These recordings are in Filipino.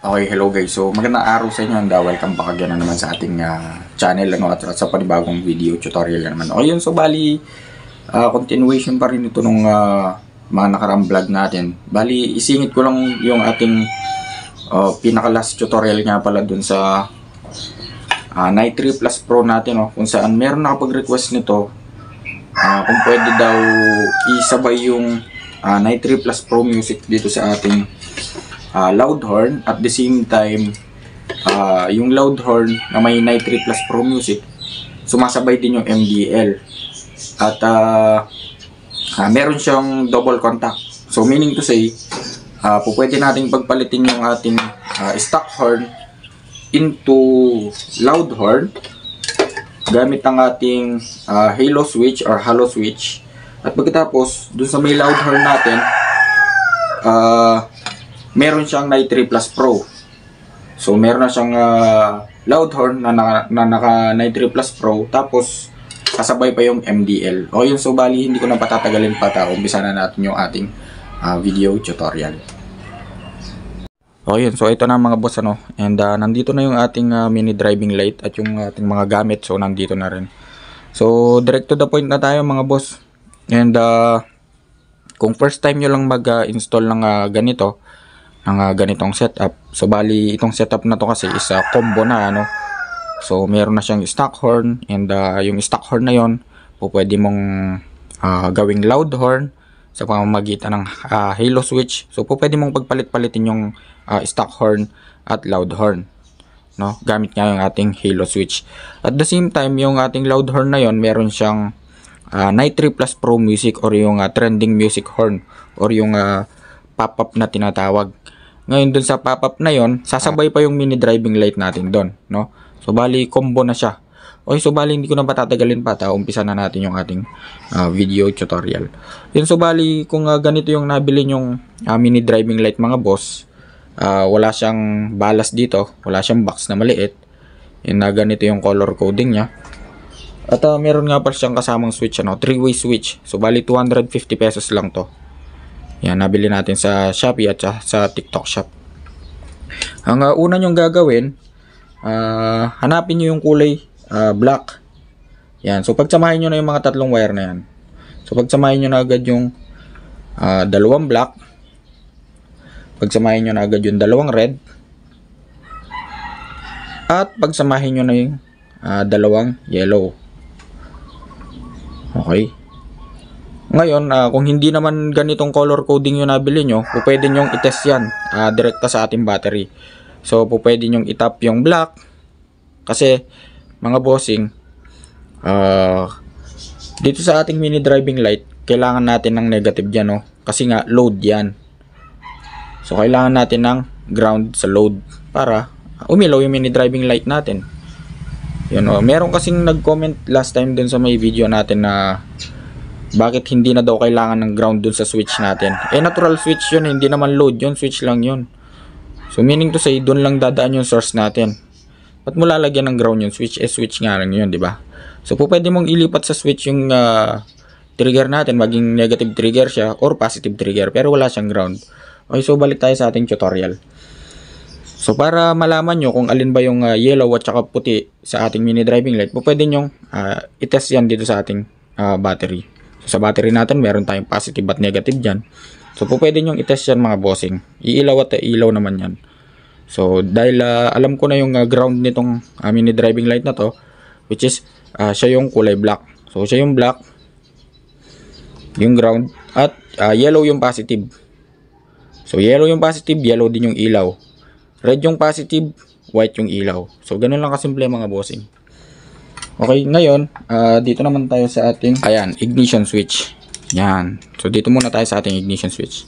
Okay, hello guys. So, magandang araw sa inyo and welcome back again na naman sa ating channel at sa panibagong video tutorial na naman. Okay, yun. So, bali, continuation pa rin ito nung mga nakaraang vlog natin. Bali, isingit ko lang yung ating pinaka-last tutorial nga pala dun sa Night 3 Plus Pro natin, kung saan meron nakapag-request nito kung pwede daw isabay yung Night 3 Plus Pro Music dito sa ating loud horn. At the same time, yung loud horn na may Night 3 Plus Pro Music, sumasabay din yung MDL. At meron siyang double contact. So meaning to say, pwede natin pagpalitin yung ating stock horn into loud horn gamit ang ating halo switch or halo switch. At pagkatapos, dun sa may loud horn natin, meron siyang Night 3 Plus Pro. So meron na siyang loud horn na naka Night 3 Plus Pro, tapos kasabay pa yung MDL. O yun, so bali hindi ko na patatagalin pa, umpisa na natin yung ating video tutorial. O yun, so ito na mga boss, and nandito na yung ating mini driving light at yung ating mga gamit, so nandito na rin. So direct to the point na tayo mga boss. And kung first time nyo lang mag-install ng ganitong setup, so bali itong setup na to kasi is combo na, so meron na siyang stock horn, and yung stock horn na yon pwede mong gawing loud horn sa pamamagitan ng halo switch. So pwede mong pagpalit-palitin yung stock horn at loud horn, gamit nga yung ating halo switch. At the same time, yung ating loud horn na yon meron siyang Night 3 Plus Pro Music or yung trending music horn or yung pop-up na tinatawag. Ngayon dun sa pop-up na yon, sasabay pa yung mini driving light natin doon, So bali combo na siya. Okay, so bali hindi ko na patatagalin pa, umpisa na natin yung ating video tutorial. Yun, so bali kung ganito yung nabili yung mini driving light mga boss, wala siyang balas dito, wala siyang box na maliit. Yun, ganito yung color coding niya. At meron nga pa siyang kasamang switch, 3-way switch. So bali 250 pesos lang to. Yan, nabili natin sa Shopee at sa TikTok Shop. Ang una nyong gagawin, hanapin nyo yung kulay black. Yan, so pagsamahin nyo na yung mga tatlong wire na yan. So pagsamahin nyo na agad yung dalawang black. Pagsamahin nyo na agad yung dalawang red. At pagsamahin nyo na yung dalawang yellow. Okay. Ngayon, kung hindi naman ganitong color coding yung nabili nyo, pwede nyong itest yan direkta sa ating battery. So, pwede nyong itap yung black. Kasi, mga bossing, dito sa ating mini driving light, kailangan natin ng negative dyan, kasi nga, load yan. So, kailangan natin ng ground sa load para umilaw yung mini driving light natin. Yun, meron kasing nag-comment last time dun sa may video natin na bakit hindi na daw kailangan ng ground dun sa switch natin. Natural switch yun, hindi naman load yun, switch lang yun. So meaning to say, dun lang dadaan yung source natin. Ba't mo lalagyan ng ground yung switch? Switch nga lang yun, di ba? So pwede mong ilipat sa switch yung trigger natin, maging negative trigger siya or positive trigger, pero wala siyang ground. Okay, so balik tayo sa ating tutorial. So para malaman nyo kung alin ba yung yellow at saka puti sa ating mini driving light, pwede nyo itest yan dito sa ating battery. So sa battery natin, meron tayong positive at negative dyan. So pwede nyo itest yan mga bossing. Iilaw at ilaw naman yan. So dahil alam ko na yung ground nitong mini driving light na to, which is siya yung kulay black. So siya yung black, yung ground, at yellow yung positive. So yellow yung positive, yellow din yung ilaw. Red yung positive, white yung ilaw. So ganun lang kasimple mga bossing. Okay, ngayon dito naman tayo sa ating ignition switch. Yan. So dito muna tayo sa ating ignition switch.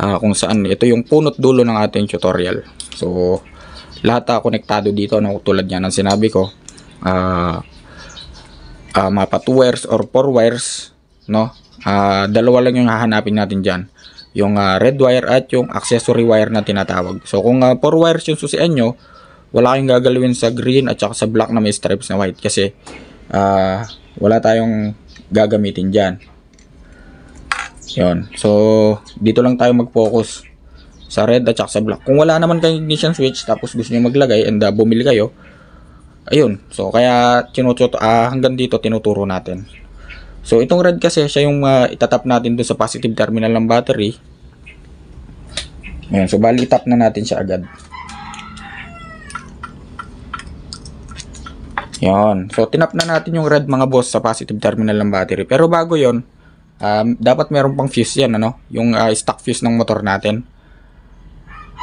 Kung saan ito yung punot dulo ng ating tutorial. So lahat konektado dito, tulad yan ang sinabi ko. Mapa 2 wires or 4 wires, dalawa lang yung hahanapin natin diyan. Yung red wire at yung accessory wire na tinatawag. So kung 4 wires yung susian nyo, wala kayong gagalawin sa green at saka sa black na may stripes na white kasi wala tayong gagamitin dyan. Yun. So dito lang tayo mag-focus sa red at saka sa black. Kung wala naman kayong ignition switch tapos gusto niyo maglagay and bumili kayo, ayun. So kaya hanggang dito tinuturo natin. So itong red kasi siya yung itatap natin doon sa positive terminal ng battery. Ayan, so bali tap na natin siya agad. Yan. So tinap na natin yung red mga boss sa positive terminal ng battery. Pero bago 'yon, dapat meron pang fuse yan, ano? Yung stock fuse ng motor natin,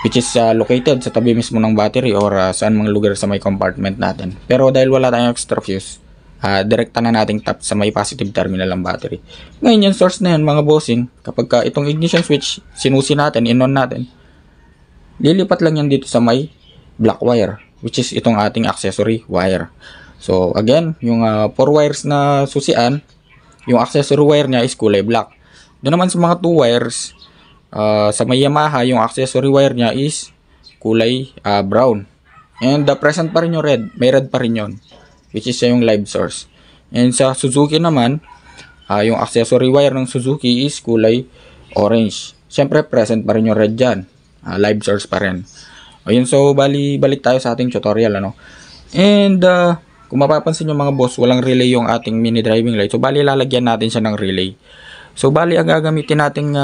which is located sa tabi mismo ng battery or saan mang lugar sa may compartment natin. Pero dahil wala tayong extra fuse, direkta na nating tap sa may positive terminal ng battery. Ngayon yung source na yan mga bossing, kapag itong ignition switch sinusi natin, in-on natin, lilipat lang yan dito sa may black wire, which is itong ating accessory wire. So again, yung 4 wires na susian, yung accessory wire niya is kulay black. Doon naman sa mga 2 wires, sa may Yamaha, yung accessory wire niya is kulay brown. And present pa rin yung red, may red pa rin yun, which is yung live source. And sa Suzuki naman, yung accessory wire ng Suzuki is kulay orange. Siyempre present pa rin yung red dyan, live source pa rin. Ayun, so balik tayo sa ating tutorial, ano. And kung mapapansin nyo mga boss, walang relay yung ating mini driving light. So bali lalagyan natin siya ng relay. So bali ang gagamitin nating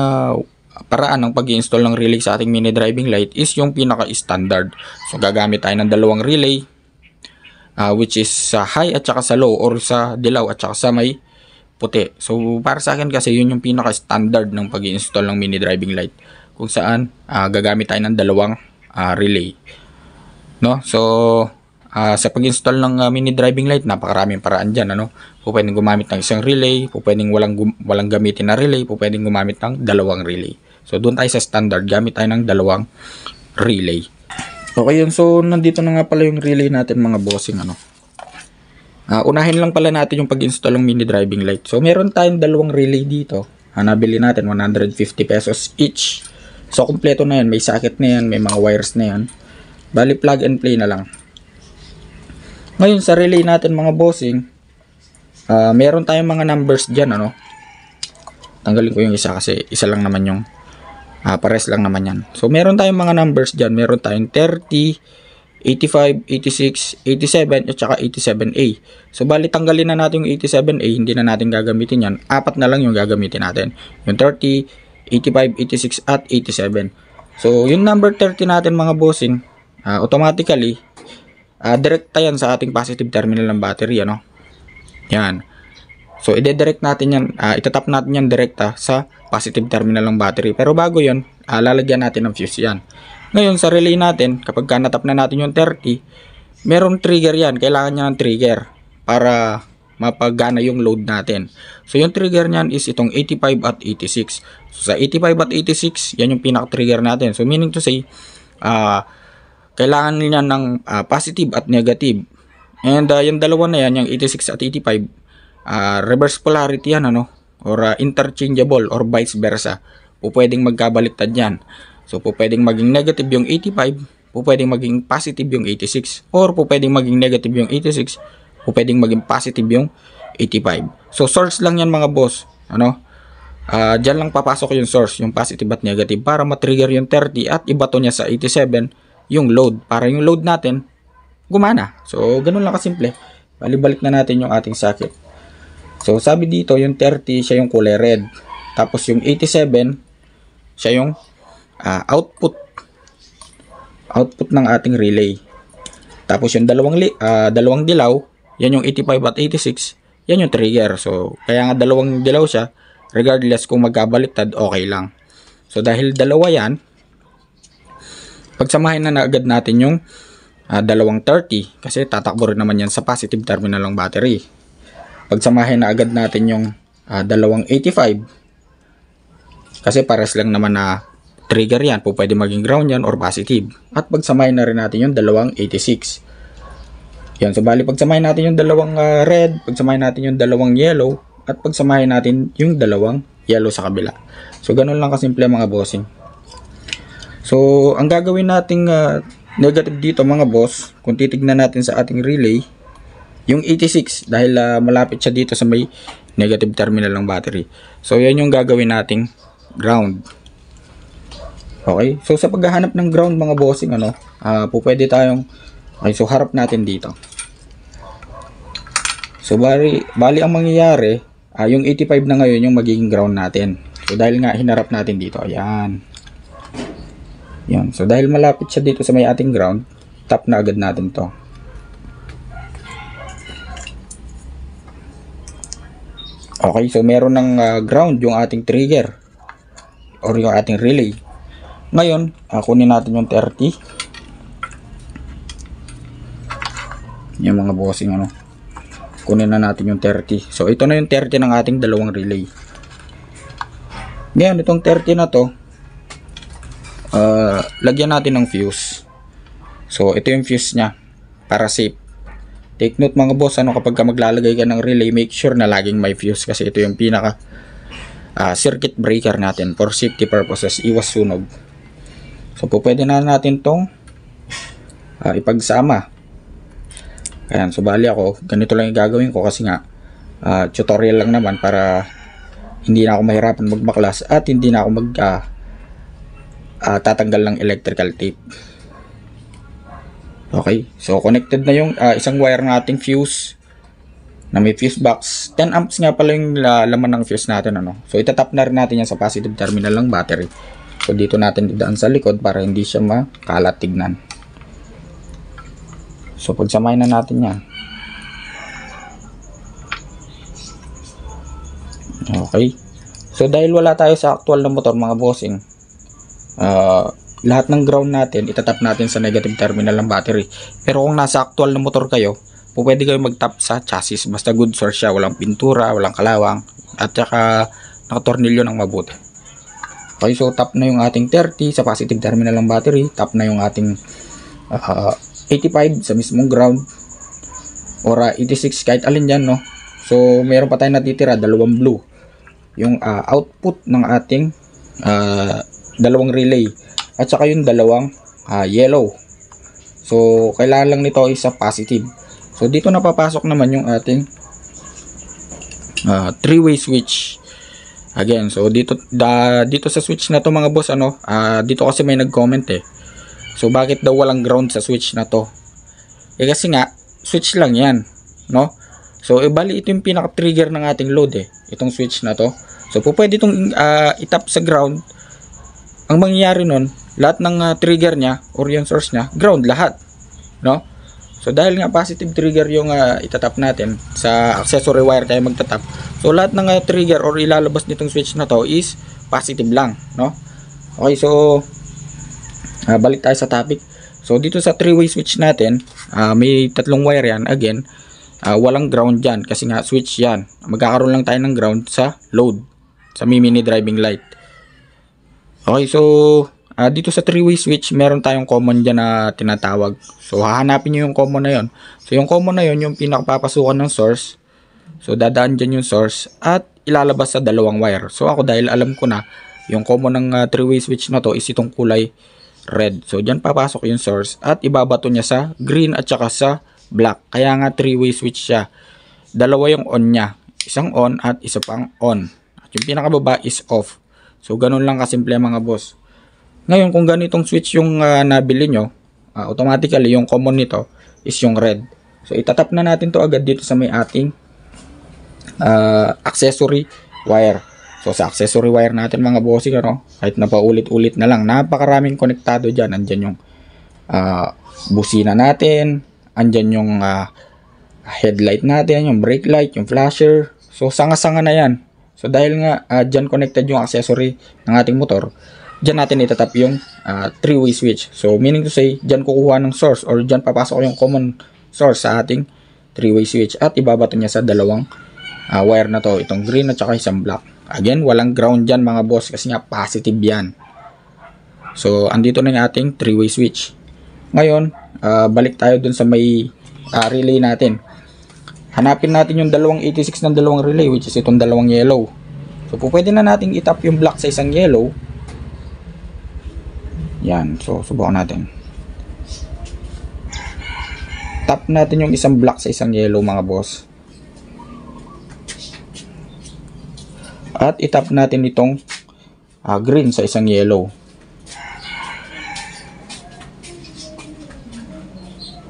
paraan ng pag-install ng relay sa ating mini driving light is yung pinaka-standard. So gagamit tayo ng dalawang relay, which is sa high at saka sa low, or sa dilaw at saka sa may puti. So para sa akin kasi yun yung pinaka-standard ng pag-install ng mini driving light, kung saan gagamit tayo ng dalawang relay, no? So sa pag-install ng mini driving light, napakaraming paraan dyan, ano? Pwedeng gumamit ng isang relay, pwedeng walang gamitin na relay, pwedeng gumamit ng dalawang relay. So doon tayo sa standard, gamit tayo ng dalawang relay. Okay yun, so nandito na nga pala yung relay natin mga bossing, ano. Unahin lang pala natin yung pag-install ng mini driving light. So meron tayong dalawang relay dito. Nabili natin 150 pesos each. So kompleto na yan, may socket na yan, may mga wires na yan. Bali plug and play na lang. Ngayon sa relay natin mga bossing, meron tayong mga numbers dyan, ano. Tanggalin ko yung isa kasi isa lang naman yung pares lang naman yan. So meron tayong mga numbers dyan, meron tayong 30, 85, 86, 87 at saka 87A. So bali tanggalin na natin yung 87A, hindi na natin gagamitin yan. 4 na lang yung gagamitin natin, yung 30, 85, 86 at 87. So yung number 30 natin mga bossing, automatically direkta yan sa ating positive terminal ng battery, ano. Yan. So ide-direct natin yan, itatap natin yan direkta sa positive terminal ng battery. Pero bago yun, lalagyan natin ng fuse yan. Ngayon sa relay natin, kapag natap na natin yung 30, meron trigger yan. Kailangan niya ng trigger para mapagana yung load natin. So yung trigger niyan is itong 85 at 86. So sa 85 at 86, yan yung pinaka-trigger natin. So meaning to say, kailangan niya ng positive at negative. And yung dalawa na yan, yung 86 at 85, reverse polarity yan, ano, or interchangeable or vice versa. Pwedeng magkabaliktad yan. So pwedeng maging negative yung 85, pwedeng maging positive yung 86, or pwedeng maging negative yung 86, pwedeng maging positive yung 85. So source lang yan mga boss, ano. Diyan lang papasok yung source, yung positive at negative, para matrigger yung 30 at ibato niya sa 87 yung load, para yung load natin gumana. So ganun lang kasimple. Balik na natin yung ating socket. So sabi dito yung 30 siya yung kulay red, tapos yung 87 siya yung output ng ating relay. Tapos yung dalawang dilaw, yan yung 85 at 86, yan yung trigger. So kaya nga dalawang dilaw siya, regardless kung magkabaliktad, okay lang. So dahil dalawa yan, pagsamahin na agad natin yung dalawang 30, kasi tatakbo rin naman yan sa positive terminal ng battery. Pagsamahin na agad natin yung dalawang 85, kasi pares lang naman na trigger yan, pwede maging ground yan or positive. At pagsamahin na rin natin yung dalawang 86. Yan, so bali pagsamahin natin yung dalawang red, pagsamahin natin yung dalawang yellow, at pagsamahin natin yung dalawang yellow sa kabila. So ganun lang kasimple mga bossing. So ang gagawin nating negative dito mga boss, kung titignan natin sa ating relay, yung 86, dahil malapit siya dito sa may negative terminal ng battery. So yan yung gagawin nating ground. Okay, so sa paghahanap ng ground mga bossing, ano, pwede tayong, okay, so harap natin dito. So bali ang mangyayari, yung 85 na ngayon yung magiging ground natin. So dahil nga hinarap natin dito, ayan. Yan, so dahil malapit siya dito sa may ating ground, tap na agad natin to. Okay, so meron ng ground yung ating trigger or yung ating relay. Ngayon, kunin natin yung 30. Yung mga bossing, ano. Kunin na natin yung 30. So ito na yung 30 ng ating dalawang relay. Ngayon, itong 30 na to, lagyan natin ng fuse. So ito yung fuse nya para safe. Take note mga boss, ano, kapag ka maglalagay ka ng relay, make sure na laging may fuse kasi ito yung pinaka circuit breaker natin for safety purposes, iwas sunog. So pwede na natin tong ipagsama. Ayan, so bali ako, ganito lang yung gagawin ko kasi nga tutorial lang naman para hindi na ako mahirapan magbaklas at hindi na ako tatanggal ng electrical tape. Okay, so connected na yung isang wire ng ating fuse na may fuse box. 10 amps nga pala yung laman ng fuse natin, ano. So itatap na rin natin yan sa positive terminal ng battery. So dito natin idaan sa likod para hindi siya makalat tignan. So pagsamahin na natin yan. Okay, so dahil wala tayo sa actual na motor mga bossing, lahat ng ground natin itatap natin sa negative terminal ng battery. Pero kung nasa actual na motor kayo, pwede kayo mag-tap sa chassis, basta good source siya, walang pintura, walang kalawang, at saka nakatornilyo ng mabuti. Okay, so tap na yung ating 30 sa positive terminal ng battery, tap na yung ating 85 sa mismong ground, or 86, kahit alin dyan, no. So meron pa tayong natitira, dalawang blue, yung output ng ating dalawang relay, at saka yung dalawang yellow. So kailangan lang nito isa positive. So dito napapasok naman yung ating three-way switch. Again, so dito sa switch na to mga boss, ano, dito kasi may nag-comment So bakit daw walang ground sa switch na to? Kasi nga switch lang 'yan, no? So bali ito yung pinaka-trigger ng ating load itong switch na to. So pwede itong itap sa ground. Ang mangyayari nun, lahat ng trigger niya or yung source niya, ground lahat, no? So dahil nga positive trigger yung itatap natin, sa accessory wire tayo magtatap. So lahat ng trigger or ilalabas nitong switch na to is positive lang, no? Okay, so balik tayo sa topic. So dito sa three-way switch natin, may tatlong wire yan. Again, walang ground dyan kasi nga switch yan. Magkakaroon lang tayo ng ground sa load, sa mini driving light. Okay, so dito sa three-way switch, meron tayong common dyan na tinatawag. So hahanapin nyo yung common na yon. So yung common na yon yung pinakapapasukan ng source. So dadaan dyan yung source at ilalabas sa dalawang wire. So ako, dahil alam ko na yung common ng three-way switch na to is itong kulay red. So dyan papasok yung source at ibabato niya sa green at saka sa black. Kaya nga three-way switch siya. Dalawa yung on niya. Isang on at isa pang on. At yung pinakababa is off. So ganun lang kasimple mga boss. Ngayon kung ganitong switch yung nabili nyo, automatically yung common nito is yung red. So itatap na natin to agad dito sa may ating accessory wire. So sa accessory wire natin mga bossing, ano, kahit na paulit-ulit na lang, napakaraming konektado dyan. Andyan yung busina natin, andyan yung headlight natin, yung brake light, yung flasher. So sanga-sanga na yan. So dahil nga dyan connected yung accessory ng ating motor, dyan natin itatap yung three-way switch. So meaning to say, dyan kukuha ng source or dyan papasok yung common source sa ating three-way switch at ibabato niya sa dalawang wire na to, itong green at saka isang black. Again, walang ground dyan mga boss kasi nga positive yan. So andito na yung ating three-way switch. Ngayon, balik tayo dun sa may relay natin. Hanapin natin yung dalawang 86 ng dalawang relay, which is itong dalawang yellow. So pwede na natin itap yung black sa isang yellow. Yan, so subukan natin. Tap natin yung isang black sa isang yellow mga boss. At itap natin itong green sa isang yellow.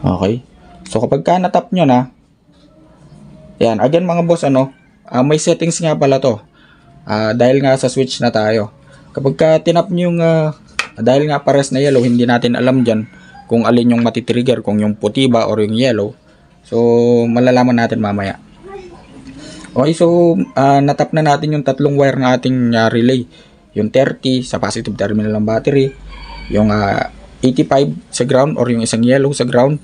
Okay. So kapag ka natap nyo na, yan, again mga boss, may settings nga pala to. Dahil nga sa switch na tayo. Kapag ka tinap nyo yung, dahil nga pares na yellow, hindi natin alam dyan kung alin yung matitrigger, kung yung puti ba or yung yellow. So malalaman natin mamaya. Okay, so natap na natin yung tatlong wire na ating relay. Yung 30 sa positive terminal ng battery, yung 85 sa ground or yung isang yellow sa ground.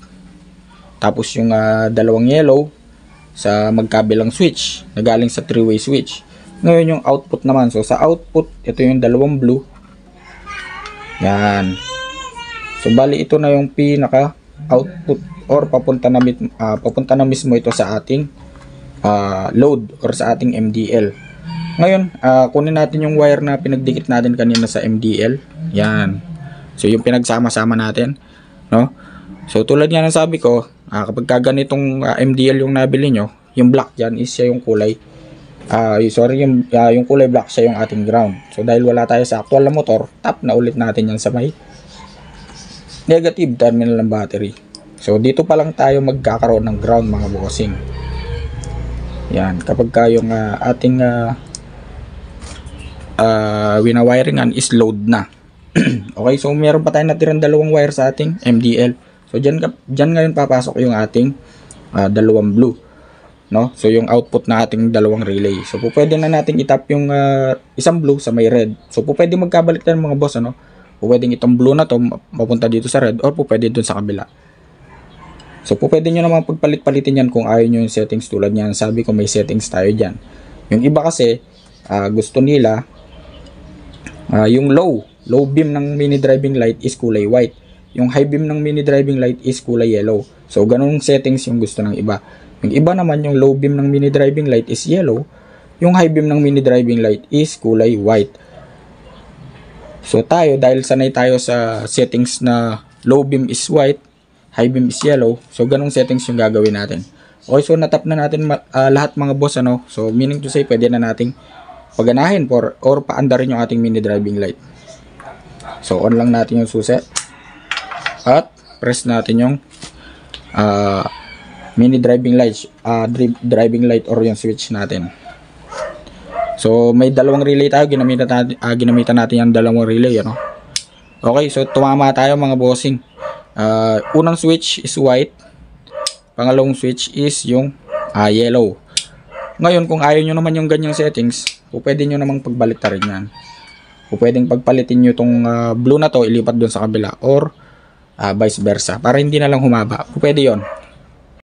Tapos yung dalawang yellow sa magkabilang switch na galing sa 3-way switch. Ngayon yung output naman. So sa output, ito yung dalawang blue. Yan. So bali ito na yung pinaka output or papunta na mismo ito sa ating load or sa ating MDL. Ngayon, kunin natin yung wire na pinagdikit natin kanina sa MDL. Yan. So yung pinagsama-sama natin, no? So tulad nga ng sabi ko, kapag ganitong MDL yung nabili nyo, yung black dyan is siya yung kulay. Yung kulay black siya yung ating ground. So dahil wala tayo sa actual na motor, tap na ulit natin yan sa may negative terminal ng battery. So dito pa lang tayo magkakaroon ng ground mga bossing. Yan, kapag yung ating winawiringan is load na. Okay, so meron pa tayong natirang dalawang wire sa ating MDL. So dyan ngayon papasok yung ating dalawang blue, no? So yung output na ating dalawang relay. So pwede na natin itap yung isang blue sa may red. So pwede magkabalik tayo mga boss, pwedeng itong blue na to mapunta dito sa red or pwede dun sa kabila. So pwede nyo naman pagpalit-palitin yan kung ayaw nyo yung settings. Tulad yan, sabi ko may settings tayo dyan. Yung iba kasi gusto nila yung low beam ng mini driving light is kulay white. Yung high beam ng mini driving light is kulay yellow. So ganung settings yung gusto ng iba. Yung iba naman, yung low beam ng mini driving light is yellow. Yung high beam ng mini driving light is kulay white. So tayo, dahil sanay tayo sa settings na low beam is white, high beam is yellow, so ganung settings yung gagawin natin. Okay, so natap na natin lahat mga boss, So meaning to say, pwede na nating paganahin or paandarin yung ating mini driving light. So on lang natin yung susi at press natin yung mini driving light or yung switch natin. So may dalawang relay tayo, ginamitan natin yung dalawang relay, Okay, so tumama tayo mga bossing. Unang switch is white, pangalawang switch is yung yellow. Ngayon kung ayaw nyo naman yung ganyang settings, pwede nyo namang pagbaliktarin yan. Pwedeng pagpalitin nyo tong blue na to, ilipat dun sa kabila or vice versa para hindi na lang humaba. Pwede yon.